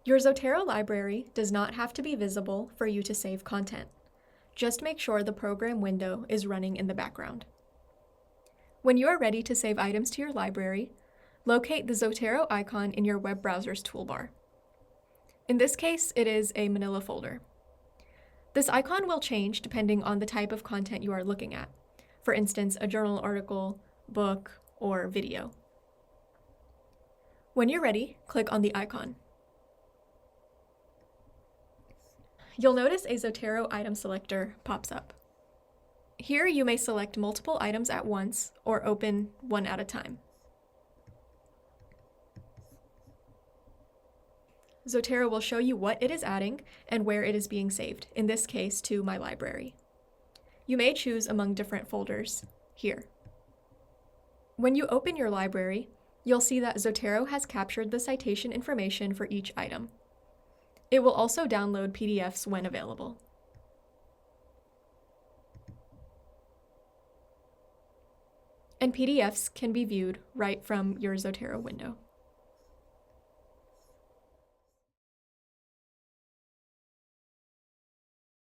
Your Zotero library does not have to be visible for you to save content. Just make sure the program window is running in the background. When you are ready to save items to your library, locate the Zotero icon in your web browser's toolbar. In this case, it is a manila folder. This icon will change depending on the type of content you are looking at. For instance, a journal article, book, or video. When you're ready, click on the icon. You'll notice a Zotero item selector pops up. Here you may select multiple items at once or open one at a time. Zotero will show you what it is adding and where it is being saved, in this case to My Library. You may choose among different folders here. When you open your library, you'll see that Zotero has captured the citation information for each item. It will also download PDFs when available. And PDFs can be viewed right from your Zotero window.